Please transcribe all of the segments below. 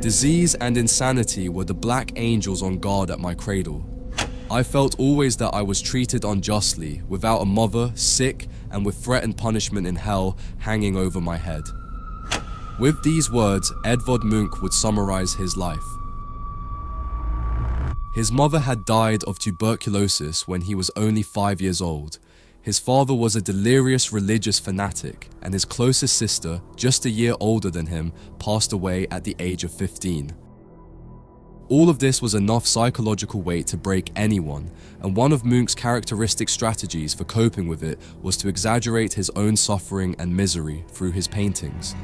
Disease and insanity were the black angels on guard at my cradle. I felt always that I was treated unjustly, without a mother, sick, and with threatened punishment in hell hanging over my head. With these words, Edvard Munch would summarize his life. His mother had died of tuberculosis when he was only 5 years old. His father was a delirious religious fanatic, and his closest sister, just a year older than him, passed away at the age of 15. All of this was enough psychological weight to break anyone, and one of Munch's characteristic strategies for coping with it was to exaggerate his own suffering and misery through his paintings.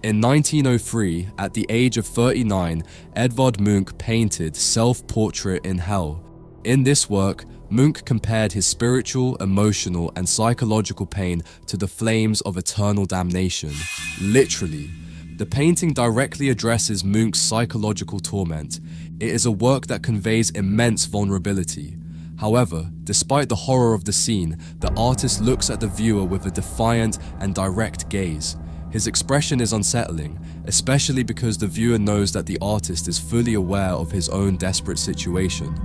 In 1903, at the age of 39, Edvard Munch painted Self-Portrait in Hell. In this work, Munch compared his spiritual, emotional, and psychological pain to the flames of eternal damnation. Literally. The painting directly addresses Munch's psychological torment. It is a work that conveys immense vulnerability. However, despite the horror of the scene, the artist looks at the viewer with a defiant and direct gaze. His expression is unsettling, especially because the viewer knows that the artist is fully aware of his own desperate situation.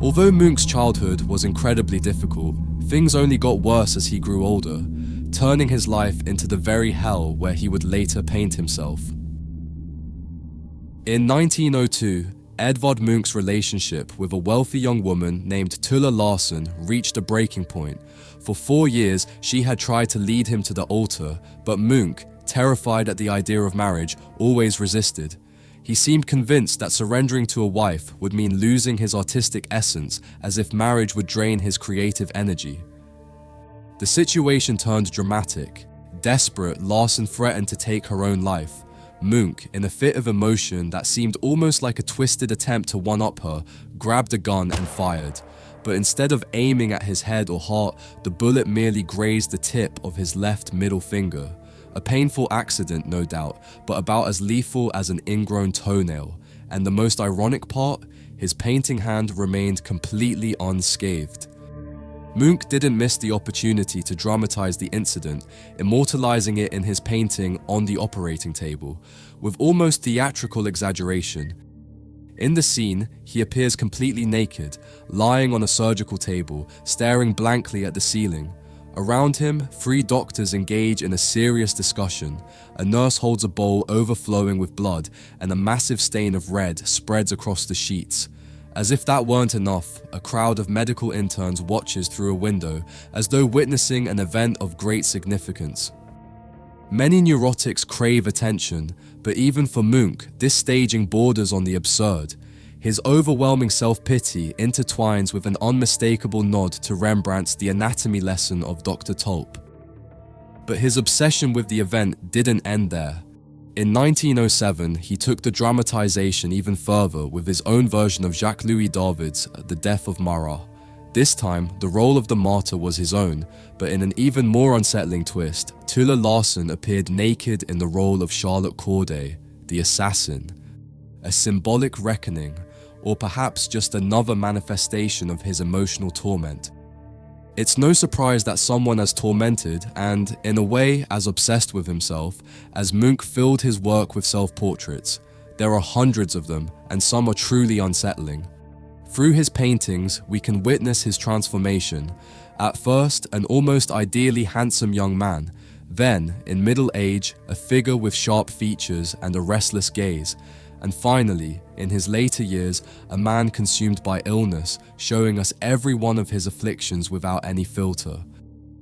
Although Munch's childhood was incredibly difficult, things only got worse as he grew older, turning his life into the very hell where he would later paint himself. In 1902, Edvard Munch's relationship with a wealthy young woman named Tulla Larsen reached a breaking point. For 4 years, she had tried to lead him to the altar, but Munch, terrified at the idea of marriage, always resisted. He seemed convinced that surrendering to a wife would mean losing his artistic essence, as if marriage would drain his creative energy. The situation turned dramatic. Desperate, Larsen threatened to take her own life. Munch, in a fit of emotion that seemed almost like a twisted attempt to one-up her, grabbed a gun and fired. But instead of aiming at his head or heart, the bullet merely grazed the tip of his left middle finger. A painful accident, no doubt, but about as lethal as an ingrown toenail. And the most ironic part, his painting hand remained completely unscathed. Munch didn't miss the opportunity to dramatize the incident, immortalizing it in his painting On the Operating Table, with almost theatrical exaggeration. In the scene, he appears completely naked, lying on a surgical table, staring blankly at the ceiling. Around him, 3 doctors engage in a serious discussion. A nurse holds a bowl overflowing with blood, and a massive stain of red spreads across the sheets. As if that weren't enough, a crowd of medical interns watches through a window, as though witnessing an event of great significance. Many neurotics crave attention, but even for Munch, this staging borders on the absurd. His overwhelming self-pity intertwines with an unmistakable nod to Rembrandt's The Anatomy lesson of Dr. Tulp. But his obsession with the event didn't end there. In 1907, he took the dramatization even further with his own version of Jacques-Louis David's The Death of Marat. This time, the role of the martyr was his own, but in an even more unsettling twist, Tulla Larsen appeared naked in the role of Charlotte Corday, the assassin. A symbolic reckoning, or perhaps just another manifestation of his emotional torment. It's no surprise that someone as tormented and, in a way, as obsessed with himself, as Munch filled his work with self-portraits. There are hundreds of them, and some are truly unsettling. Through his paintings, we can witness his transformation. At first, an almost ideally handsome young man. Then, in middle age, a figure with sharp features and a restless gaze. And finally, in his later years, a man consumed by illness, showing us every one of his afflictions without any filter.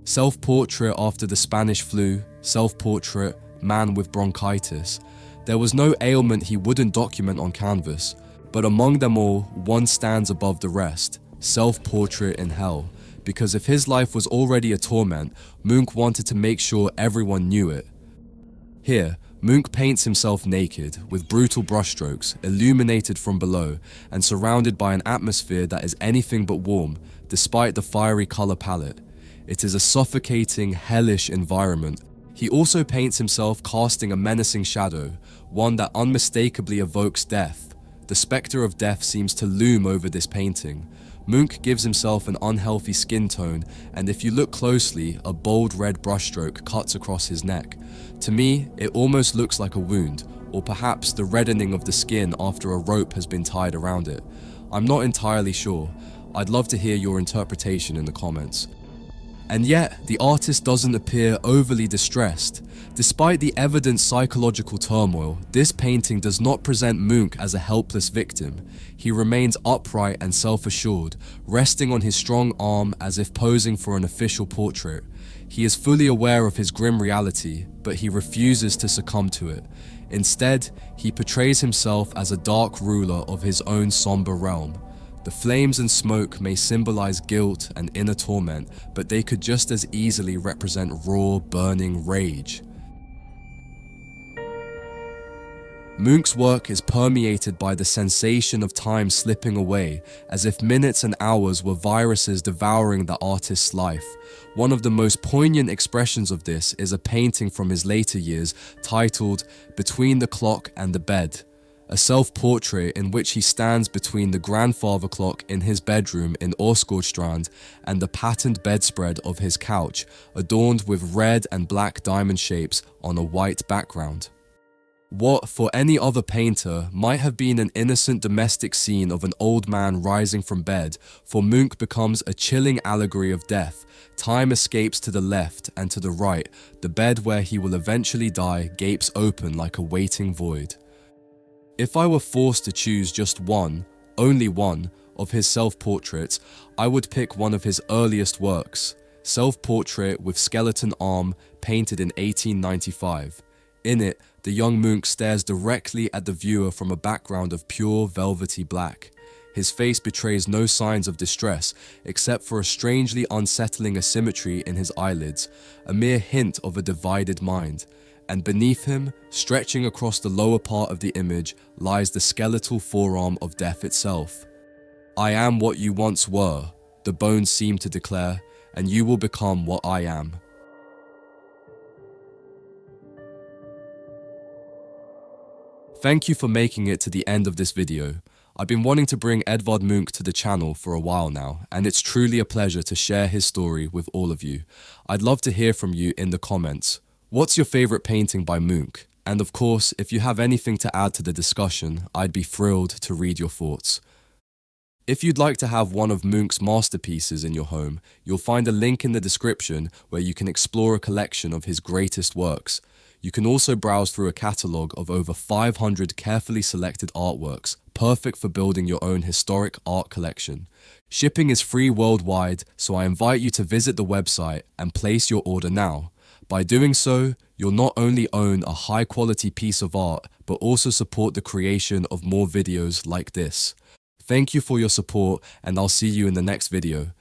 Self-portrait after the Spanish flu, self-portrait, man with bronchitis. There was no ailment he wouldn't document on canvas, but among them all, one stands above the rest, Self-Portrait in Hell. Because if his life was already a torment, Munch wanted to make sure everyone knew it. Here, Munch paints himself naked, with brutal brushstrokes, illuminated from below, and surrounded by an atmosphere that is anything but warm, despite the fiery color palette. It is a suffocating, hellish environment. He also paints himself casting a menacing shadow, one that unmistakably evokes death. The specter of death seems to loom over this painting. Munch gives himself an unhealthy skin tone, and if you look closely, a bold red brushstroke cuts across his neck. To me, it almost looks like a wound, or perhaps the reddening of the skin after a rope has been tied around it. I'm not entirely sure. I'd love to hear your interpretation in the comments. And yet, the artist doesn't appear overly distressed. Despite the evident psychological turmoil, this painting does not present Munch as a helpless victim. He remains upright and self-assured, resting on his strong arm as if posing for an official portrait. He is fully aware of his grim reality, but he refuses to succumb to it. Instead, he portrays himself as a dark ruler of his own somber realm. The flames and smoke may symbolize guilt and inner torment, but they could just as easily represent raw, burning rage. Munch's work is permeated by the sensation of time slipping away, as if minutes and hours were viruses devouring the artist's life. One of the most poignant expressions of this is a painting from his later years titled "Between the Clock and the Bed," a self-portrait in which he stands between the grandfather clock in his bedroom in Åsgårdstrand and the patterned bedspread of his couch, adorned with red and black diamond shapes on a white background. What, for any other painter, might have been an innocent domestic scene of an old man rising from bed, for Munch becomes a chilling allegory of death. Time escapes to the left and to the right. The bed where he will eventually die gapes open like a waiting void. If I were forced to choose just one, only one, of his self-portraits, I would pick one of his earliest works, Self-Portrait with Skeleton Arm, painted in 1895. In it, the young Munch stares directly at the viewer from a background of pure velvety black. His face betrays no signs of distress, except for a strangely unsettling asymmetry in his eyelids, a mere hint of a divided mind. And beneath him, stretching across the lower part of the image, lies the skeletal forearm of death itself. "I am what you once were," the bones seem to declare, "and you will become what I am." Thank you for making it to the end of this video. I've been wanting to bring Edvard Munch to the channel for a while now, and it's truly a pleasure to share his story with all of you. I'd love to hear from you in the comments. What's your favorite painting by Munch? And of course, if you have anything to add to the discussion, I'd be thrilled to read your thoughts. If you'd like to have one of Munch's masterpieces in your home, you'll find a link in the description where you can explore a collection of his greatest works. You can also browse through a catalogue of over 500 carefully selected artworks, perfect for building your own historic art collection. Shipping is free worldwide, so I invite you to visit the website and place your order now. By doing so, you'll not only own a high-quality piece of art, but also support the creation of more videos like this. Thank you for your support, and I'll see you in the next video.